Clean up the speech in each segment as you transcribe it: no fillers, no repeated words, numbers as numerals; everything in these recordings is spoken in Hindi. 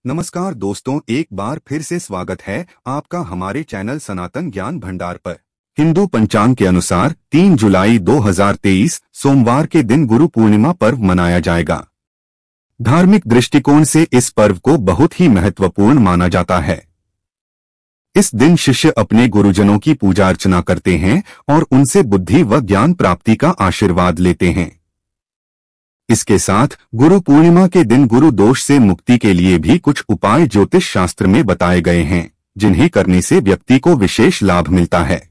नमस्कार दोस्तों, एक बार फिर से स्वागत है आपका हमारे चैनल सनातन ज्ञान भंडार पर। हिंदू पंचांग के अनुसार 3 जुलाई 2023 सोमवार के दिन गुरु पूर्णिमा पर्व मनाया जाएगा। धार्मिक दृष्टिकोण से इस पर्व को बहुत ही महत्वपूर्ण माना जाता है। इस दिन शिष्य अपने गुरुजनों की पूजा अर्चना करते हैं और उनसे बुद्धि व ज्ञान प्राप्ति का आशीर्वाद लेते हैं। इसके साथ गुरु पूर्णिमा के दिन गुरु दोष से मुक्ति के लिए भी कुछ उपाय ज्योतिष शास्त्र में बताए गए हैं, जिन्हें करने से व्यक्ति को विशेष लाभ मिलता है।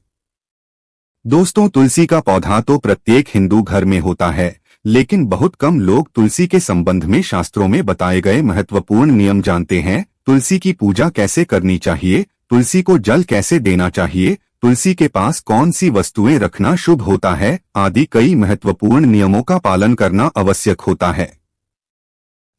दोस्तों, तुलसी का पौधा तो प्रत्येक हिंदू घर में होता है, लेकिन बहुत कम लोग तुलसी के संबंध में शास्त्रों में बताए गए महत्वपूर्ण नियम जानते हैं। तुलसी की पूजा कैसे करनी चाहिए, तुलसी को जल कैसे देना चाहिए, तुलसी के पास कौन सी वस्तुएं रखना शुभ होता है आदि कई महत्वपूर्ण नियमों का पालन करना आवश्यक होता है।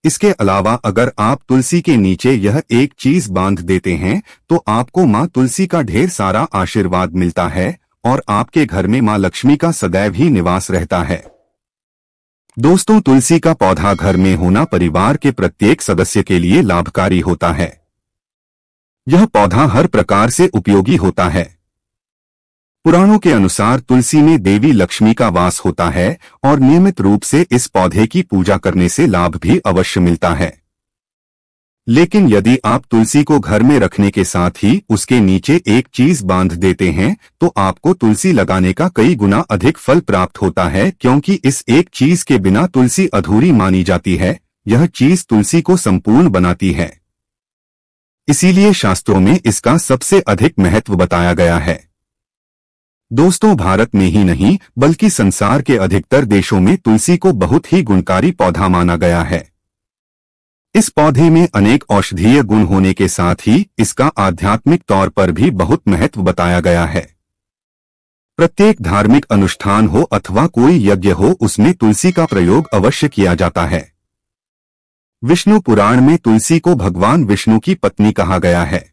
इसके अलावा अगर आप तुलसी के नीचे यह एक चीज बांध देते हैं तो आपको मां तुलसी का ढेर सारा आशीर्वाद मिलता है और आपके घर में मां लक्ष्मी का सदैव ही निवास रहता है। दोस्तों, तुलसी का पौधा घर में होना परिवार के प्रत्येक सदस्य के लिए लाभकारी होता है। यह पौधा हर प्रकार से उपयोगी होता है। पुराणों के अनुसार तुलसी में देवी लक्ष्मी का वास होता है और नियमित रूप से इस पौधे की पूजा करने से लाभ भी अवश्य मिलता है। लेकिन यदि आप तुलसी को घर में रखने के साथ ही उसके नीचे एक चीज बांध देते हैं तो आपको तुलसी लगाने का कई गुना अधिक फल प्राप्त होता है, क्योंकि इस एक चीज के बिना तुलसी अधूरी मानी जाती है। यह चीज तुलसी को संपूर्ण बनाती है। इसीलिए शास्त्रों में इसका सबसे अधिक महत्व बताया गया है। दोस्तों, भारत में ही नहीं बल्कि संसार के अधिकतर देशों में तुलसी को बहुत ही गुणकारी पौधा माना गया है। इस पौधे में अनेक औषधीय गुण होने के साथ ही इसका आध्यात्मिक तौर पर भी बहुत महत्व बताया गया है। प्रत्येक धार्मिक अनुष्ठान हो अथवा कोई यज्ञ हो, उसमें तुलसी का प्रयोग अवश्य किया जाता है। विष्णु पुराण में तुलसी को भगवान विष्णु की पत्नी कहा गया है।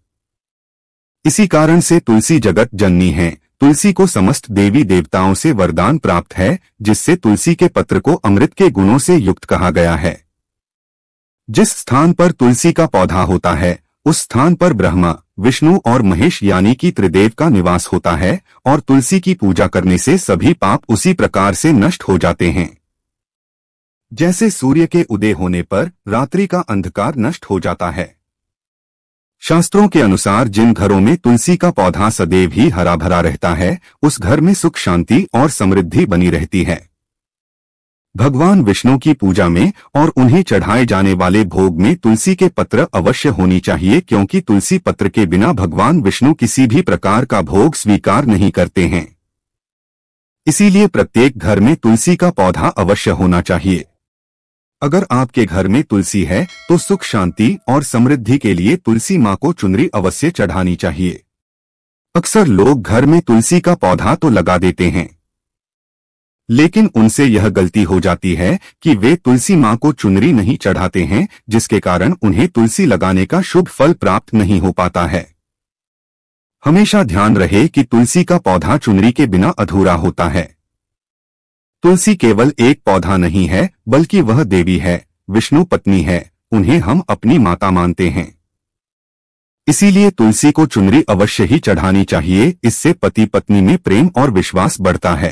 इसी कारण से तुलसी जगत जननी है। तुलसी को समस्त देवी देवताओं से वरदान प्राप्त है, जिससे तुलसी के पत्र को अमृत के गुणों से युक्त कहा गया है। जिस स्थान पर तुलसी का पौधा होता है उस स्थान पर ब्रह्मा, विष्णु और महेश यानी कि त्रिदेव का निवास होता है और तुलसी की पूजा करने से सभी पाप उसी प्रकार से नष्ट हो जाते हैं। जैसे सूर्य के उदय होने पर रात्रि का अंधकार नष्ट हो जाता है। शास्त्रों के अनुसार जिन घरों में तुलसी का पौधा सदैव ही हरा भरा रहता है, उस घर में सुख शांति और समृद्धि बनी रहती है। भगवान विष्णु की पूजा में और उन्हें चढ़ाए जाने वाले भोग में तुलसी के पत्र अवश्य होनी चाहिए, क्योंकि तुलसी पत्र के बिना भगवान विष्णु किसी भी प्रकार का भोग स्वीकार नहीं करते हैं। इसीलिए प्रत्येक घर में तुलसी का पौधा अवश्य होना चाहिए। अगर आपके घर में तुलसी है तो सुख शांति और समृद्धि के लिए तुलसी मां को चुनरी अवश्य चढ़ानी चाहिए। अक्सर लोग घर में तुलसी का पौधा तो लगा देते हैं, लेकिन उनसे यह गलती हो जाती है कि वे तुलसी मां को चुनरी नहीं चढ़ाते हैं, जिसके कारण उन्हें तुलसी लगाने का शुभ फल प्राप्त नहीं हो पाता है। हमेशा ध्यान रहे कि तुलसी का पौधा चुनरी के बिना अधूरा होता है। तुलसी केवल एक पौधा नहीं है, बल्कि वह देवी है, विष्णु पत्नी है। उन्हें हम अपनी माता मानते हैं। इसीलिए तुलसी को चुनरी अवश्य ही चढ़ानी चाहिए। इससे पति पत्नी में प्रेम और विश्वास बढ़ता है।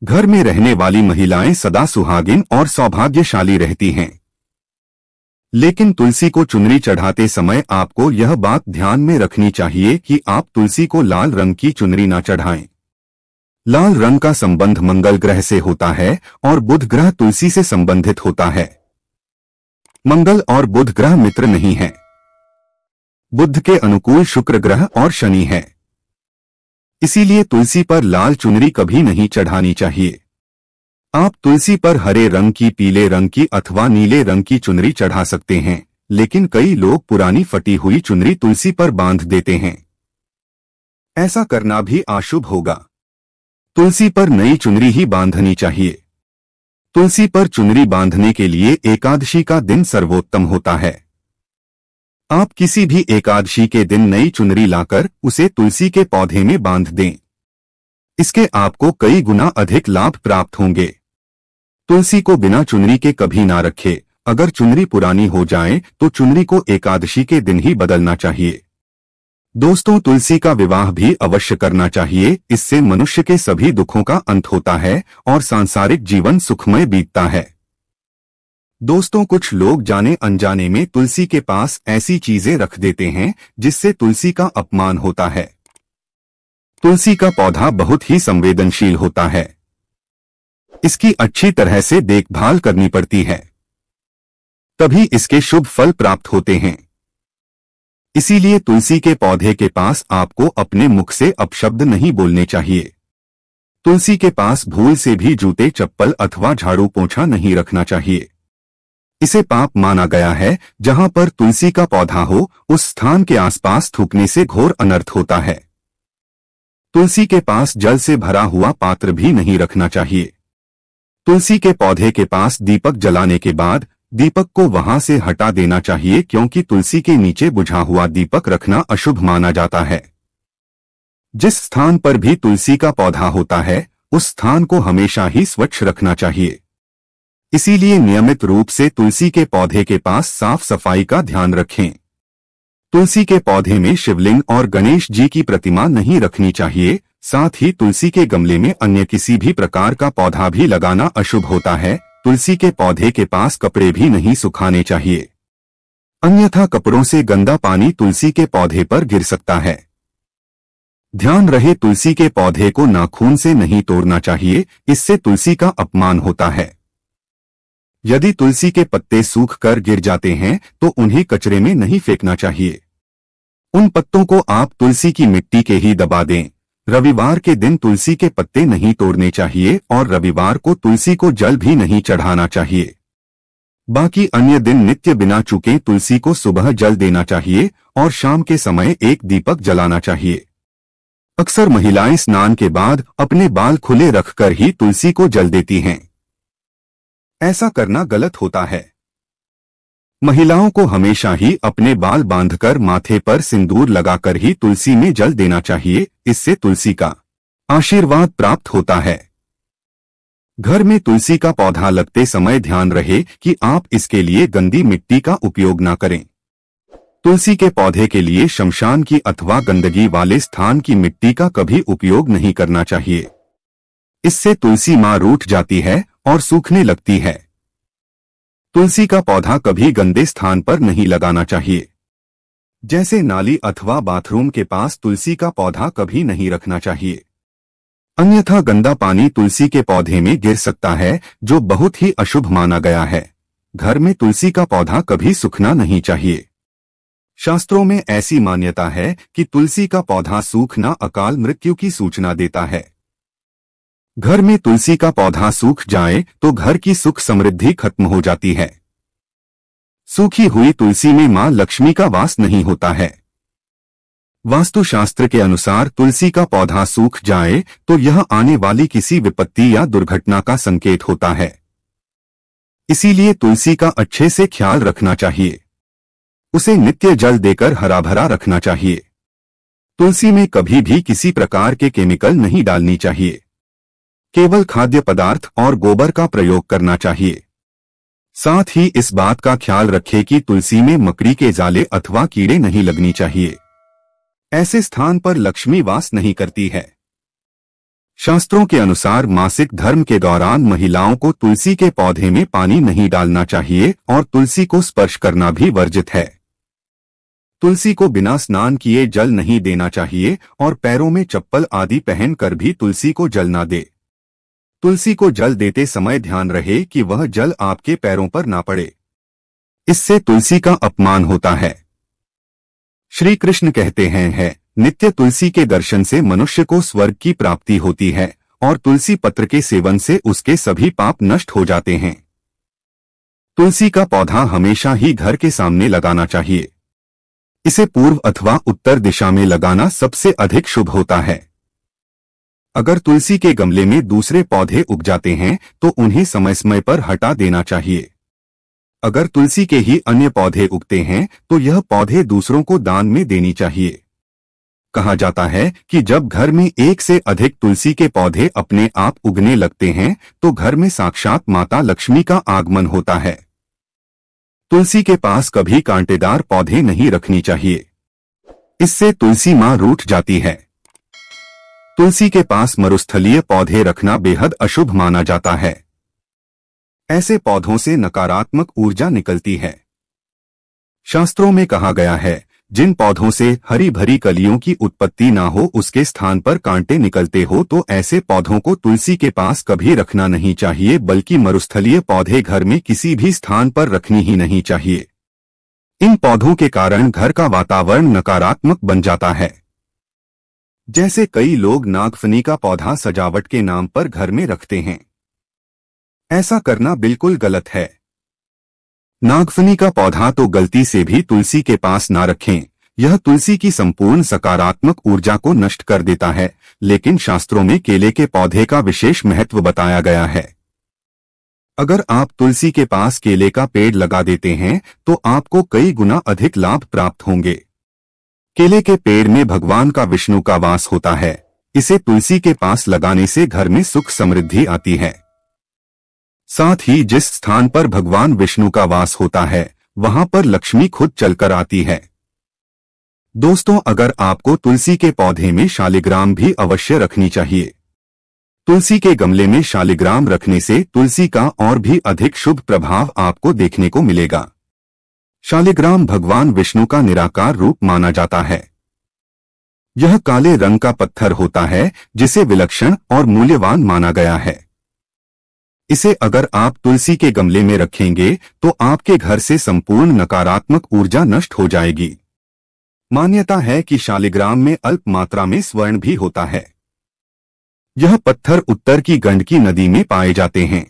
घर में रहने वाली महिलाएं सदा सुहागिन और सौभाग्यशाली रहती हैं। लेकिन तुलसी को चुनरी चढ़ाते समय आपको यह बात ध्यान में रखनी चाहिए कि आप तुलसी को लाल रंग की चुनरी न चढ़ाएं। लाल रंग का संबंध मंगल ग्रह से होता है और बुध ग्रह तुलसी से संबंधित होता है। मंगल और बुध ग्रह मित्र नहीं है। बुध के अनुकूल शुक्र ग्रह और शनि है। इसीलिए तुलसी पर लाल चुनरी कभी नहीं चढ़ानी चाहिए। आप तुलसी पर हरे रंग की, पीले रंग की अथवा नीले रंग की चुनरी चढ़ा सकते हैं, लेकिन कई लोग पुरानी फटी हुई चुनरी तुलसी पर बांध देते हैं। ऐसा करना भी अशुभ होगा। तुलसी पर नई चुनरी ही बांधनी चाहिए। तुलसी पर चुनरी बांधने के लिए एकादशी का दिन सर्वोत्तम होता है। आप किसी भी एकादशी के दिन नई चुनरी लाकर उसे तुलसी के पौधे में बांध दें। इसके आपको कई गुना अधिक लाभ प्राप्त होंगे। तुलसी को बिना चुनरी के कभी ना रखें अगर चुनरी पुरानी हो जाए तो चुनरी को एकादशी के दिन ही बदलना चाहिए। दोस्तों, तुलसी का विवाह भी अवश्य करना चाहिए। इससे मनुष्य के सभी दुखों का अंत होता है और सांसारिक जीवन सुखमय बीतता है। दोस्तों, कुछ लोग जाने अनजाने में तुलसी के पास ऐसी चीजें रख देते हैं जिससे तुलसी का अपमान होता है। तुलसी का पौधा बहुत ही संवेदनशील होता है। इसकी अच्छी तरह से देखभाल करनी पड़ती है, तभी इसके शुभ फल प्राप्त होते हैं। इसीलिए तुलसी के पौधे के पास आपको अपने मुख से अपशब्द नहीं बोलने चाहिए। तुलसी के पास भूल से भी जूते, चप्पल अथवा झाड़ू पोंछा नहीं रखना चाहिए। इसे पाप माना गया है। जहां पर तुलसी का पौधा हो उस स्थान के आसपास थूकने से घोर अनर्थ होता है। तुलसी के पास जल से भरा हुआ पात्र भी नहीं रखना चाहिए। तुलसी के पौधे के पास दीपक जलाने के बाद दीपक को वहां से हटा देना चाहिए, क्योंकि तुलसी के नीचे बुझा हुआ दीपक रखना अशुभ माना जाता है। जिस स्थान पर भी तुलसी का पौधा होता है उस स्थान को हमेशा ही स्वच्छ रखना चाहिए। इसीलिए नियमित रूप से तुलसी के पौधे के पास साफ सफाई का ध्यान रखें। तुलसी के पौधे में शिवलिंग और गणेश जी की प्रतिमा नहीं रखनी चाहिए। साथ ही तुलसी के गमले में अन्य किसी भी प्रकार का पौधा भी लगाना अशुभ होता है। तुलसी के पौधे के पास कपड़े भी नहीं सुखाने चाहिए, अन्यथा कपड़ों से गंदा पानी तुलसी के पौधे पर गिर सकता है। ध्यान रहे, तुलसी के पौधे को नाखून से नहीं तोड़ना चाहिए, इससे तुलसी का अपमान होता है। यदि तुलसी के पत्ते सूख कर गिर जाते हैं तो उन्हें कचरे में नहीं फेंकना चाहिए। उन पत्तों को आप तुलसी की मिट्टी के ही दबा दें। रविवार के दिन तुलसी के पत्ते नहीं तोड़ने चाहिए और रविवार को तुलसी को जल भी नहीं चढ़ाना चाहिए। बाकी अन्य दिन नित्य बिना चूके तुलसी को सुबह जल देना चाहिए और शाम के समय एक दीपक जलाना चाहिए। अक्सर महिलाएं स्नान के बाद अपने बाल खुले रखकर ही तुलसी को जल देती हैं। ऐसा करना गलत होता है। महिलाओं को हमेशा ही अपने बाल बांधकर माथे पर सिंदूर लगाकर ही तुलसी में जल देना चाहिए। इससे तुलसी का आशीर्वाद प्राप्त होता है। घर में तुलसी का पौधा लगते समय ध्यान रहे कि आप इसके लिए गंदी मिट्टी का उपयोग न करें। तुलसी के पौधे के लिए शमशान की अथवा गंदगी वाले स्थान की मिट्टी का कभी उपयोग नहीं करना चाहिए। इससे तुलसी मां रूठ जाती है और सूखने लगती है। तुलसी का पौधा कभी गंदे स्थान पर नहीं लगाना चाहिए, जैसे नाली अथवा बाथरूम के पास तुलसी का पौधा कभी नहीं रखना चाहिए, अन्यथा गंदा पानी तुलसी के पौधे में गिर सकता है, जो बहुत ही अशुभ माना गया है। घर में तुलसी का पौधा कभी सूखना नहीं चाहिए। शास्त्रों में ऐसी मान्यता है कि तुलसी का पौधा सूखना अकाल मृत्यु की सूचना देता है। घर में तुलसी का पौधा सूख जाए तो घर की सुख समृद्धि खत्म हो जाती है। सूखी हुई तुलसी में मां लक्ष्मी का वास नहीं होता है। वास्तुशास्त्र के अनुसार तुलसी का पौधा सूख जाए तो यह आने वाली किसी विपत्ति या दुर्घटना का संकेत होता है। इसीलिए तुलसी का अच्छे से ख्याल रखना चाहिए। उसे नित्य जल देकर हरा भरा रखना चाहिए। तुलसी में कभी भी किसी प्रकार के केमिकल नहीं डालनी चाहिए। केवल खाद्य पदार्थ और गोबर का प्रयोग करना चाहिए। साथ ही इस बात का ख्याल रखें कि तुलसी में मकड़ी के जाले अथवा कीड़े नहीं लगनी चाहिए। ऐसे स्थान पर लक्ष्मी वास नहीं करती है। शास्त्रों के अनुसार मासिक धर्म के दौरान महिलाओं को तुलसी के पौधे में पानी नहीं डालना चाहिए और तुलसी को स्पर्श करना भी वर्जित है। तुलसी को बिना स्नान किए जल नहीं देना चाहिए और पैरों में चप्पल आदि पहनकर भी तुलसी को जल न दे। तुलसी को जल देते समय ध्यान रहे कि वह जल आपके पैरों पर ना पड़े, इससे तुलसी का अपमान होता है। श्री कृष्ण कहते हैं, नित्य तुलसी के दर्शन से मनुष्य को स्वर्ग की प्राप्ति होती है और तुलसी पत्र के सेवन से उसके सभी पाप नष्ट हो जाते हैं। तुलसी का पौधा हमेशा ही घर के सामने लगाना चाहिए। इसे पूर्व अथवा उत्तर दिशा में लगाना सबसे अधिक शुभ होता है। अगर तुलसी के गमले में दूसरे पौधे उग जाते हैं तो उन्हें समय समय पर हटा देना चाहिए। अगर तुलसी के ही अन्य पौधे उगते हैं तो यह पौधे दूसरों को दान में देनी चाहिए। कहा जाता है कि जब घर में एक से अधिक तुलसी के पौधे अपने आप उगने लगते हैं तो घर में साक्षात माता लक्ष्मी का आगमन होता है। तुलसी के पास कभी कांटेदार पौधे नहीं रखनी चाहिए, इससे तुलसी मां रूठ जाती है। तुलसी के पास मरुस्थलीय पौधे रखना बेहद अशुभ माना जाता है। ऐसे पौधों से नकारात्मक ऊर्जा निकलती है। शास्त्रों में कहा गया है, जिन पौधों से हरी भरी कलियों की उत्पत्ति ना हो उसके स्थान पर कांटे निकलते हो तो ऐसे पौधों को तुलसी के पास कभी रखना नहीं चाहिए, बल्कि मरुस्थलीय पौधे घर में किसी भी स्थान पर रखनी ही नहीं चाहिए। इन पौधों के कारण घर का वातावरण नकारात्मक बन जाता है। जैसे कई लोग नागफनी का पौधा सजावट के नाम पर घर में रखते हैं। ऐसा करना बिल्कुल गलत है। नागफनी का पौधा तो गलती से भी तुलसी के पास ना रखें, यह तुलसी की संपूर्ण सकारात्मक ऊर्जा को नष्ट कर देता है। लेकिन शास्त्रों में केले के पौधे का विशेष महत्व बताया गया है। अगर आप तुलसी के पास केले का पेड़ लगा देते हैं तो आपको कई गुना अधिक लाभ प्राप्त होंगे। केले के पेड़ में भगवान का विष्णु का वास होता है। इसे तुलसी के पास लगाने से घर में सुख समृद्धि आती है। साथ ही जिस स्थान पर भगवान विष्णु का वास होता है वहां पर लक्ष्मी खुद चलकर आती है। दोस्तों, अगर आपको तुलसी के पौधे में शालिग्राम भी अवश्य रखनी चाहिए। तुलसी के गमले में शालिग्राम रखने से तुलसी का और भी अधिक शुभ प्रभाव आपको देखने को मिलेगा। शालिग्राम भगवान विष्णु का निराकार रूप माना जाता है। यह काले रंग का पत्थर होता है जिसे विलक्षण और मूल्यवान माना गया है। इसे अगर आप तुलसी के गमले में रखेंगे तो आपके घर से संपूर्ण नकारात्मक ऊर्जा नष्ट हो जाएगी। मान्यता है कि शालिग्राम में अल्प मात्रा में स्वर्ण भी होता है। यह पत्थर उत्तर की गंडकी नदी में पाए जाते हैं।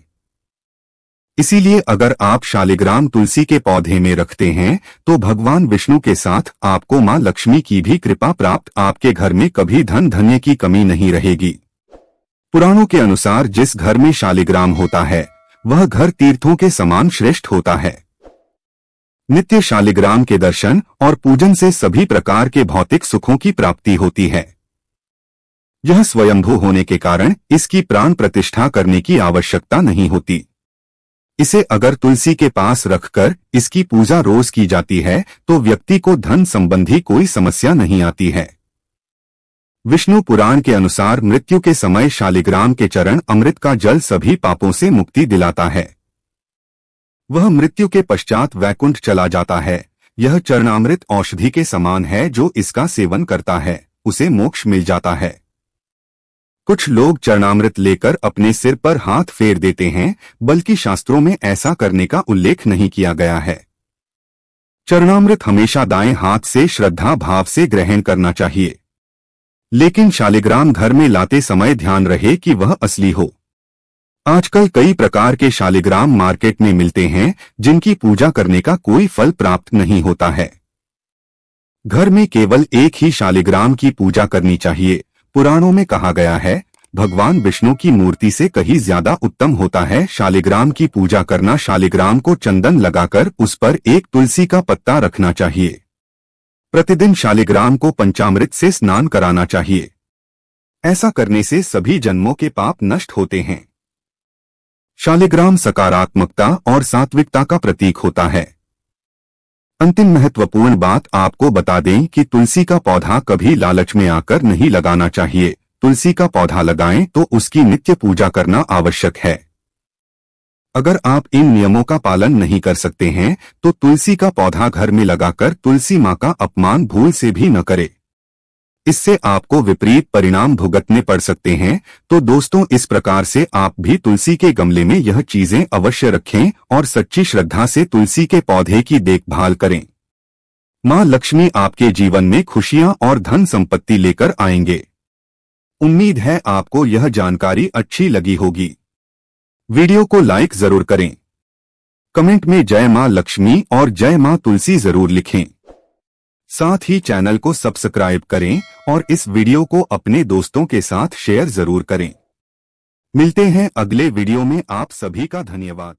इसीलिए अगर आप शालिग्राम तुलसी के पौधे में रखते हैं तो भगवान विष्णु के साथ आपको मां लक्ष्मी की भी कृपा प्राप्त, आपके घर में कभी धन धान्य की कमी नहीं रहेगी। पुराणों के अनुसार जिस घर में शालिग्राम होता है वह घर तीर्थों के समान श्रेष्ठ होता है। नित्य शालिग्राम के दर्शन और पूजन से सभी प्रकार के भौतिक सुखों की प्राप्ति होती है। यह स्वयंभू होने के कारण इसकी प्राण प्रतिष्ठा करने की आवश्यकता नहीं होती। इसे अगर तुलसी के पास रखकर इसकी पूजा रोज की जाती है तो व्यक्ति को धन संबंधी कोई समस्या नहीं आती है। विष्णु पुराण के अनुसार मृत्यु के समय शालिग्राम के चरण अमृत का जल सभी पापों से मुक्ति दिलाता है। वह मृत्यु के पश्चात वैकुंठ चला जाता है। यह चरणामृत औषधि के समान है, जो इसका सेवन करता है उसे मोक्ष मिल जाता है। कुछ लोग चरणामृत लेकर अपने सिर पर हाथ फेर देते हैं, बल्कि शास्त्रों में ऐसा करने का उल्लेख नहीं किया गया है। चरणामृत हमेशा दाएं हाथ से श्रद्धा भाव से ग्रहण करना चाहिए। लेकिन शालिग्राम घर में लाते समय ध्यान रहे कि वह असली हो। आजकल कई प्रकार के शालिग्राम मार्केट में मिलते हैं जिनकी पूजा करने का कोई फल प्राप्त नहीं होता है। घर में केवल एक ही शालिग्राम की पूजा करनी चाहिए। पुराणों में कहा गया है, भगवान विष्णु की मूर्ति से कहीं ज्यादा उत्तम होता है शालिग्राम की पूजा करना। शालिग्राम को चंदन लगाकर उस पर एक तुलसी का पत्ता रखना चाहिए। प्रतिदिन शालिग्राम को पंचामृत से स्नान कराना चाहिए। ऐसा करने से सभी जन्मों के पाप नष्ट होते हैं। शालिग्राम सकारात्मकता और सात्विकता का प्रतीक होता है। अंतिम महत्वपूर्ण बात आपको बता दें कि तुलसी का पौधा कभी लालच में आकर नहीं लगाना चाहिए। तुलसी का पौधा लगाएं तो उसकी नित्य पूजा करना आवश्यक है। अगर आप इन नियमों का पालन नहीं कर सकते हैं तो तुलसी का पौधा घर में लगाकर तुलसी मां का अपमान भूल से भी न करें। इससे आपको विपरीत परिणाम भुगतने पड़ सकते हैं। तो दोस्तों, इस प्रकार से आप भी तुलसी के गमले में यह चीजें अवश्य रखें और सच्ची श्रद्धा से तुलसी के पौधे की देखभाल करें। मां लक्ष्मी आपके जीवन में खुशियां और धन संपत्ति लेकर आएंगे। उम्मीद है आपको यह जानकारी अच्छी लगी होगी। वीडियो को लाइक जरूर करें। कमेंट में जय मां लक्ष्मी और जय मां तुलसी जरूर लिखें। साथ ही चैनल को सब्सक्राइब करें और इस वीडियो को अपने दोस्तों के साथ शेयर जरूर करें। मिलते हैं अगले वीडियो में। आप सभी का धन्यवाद।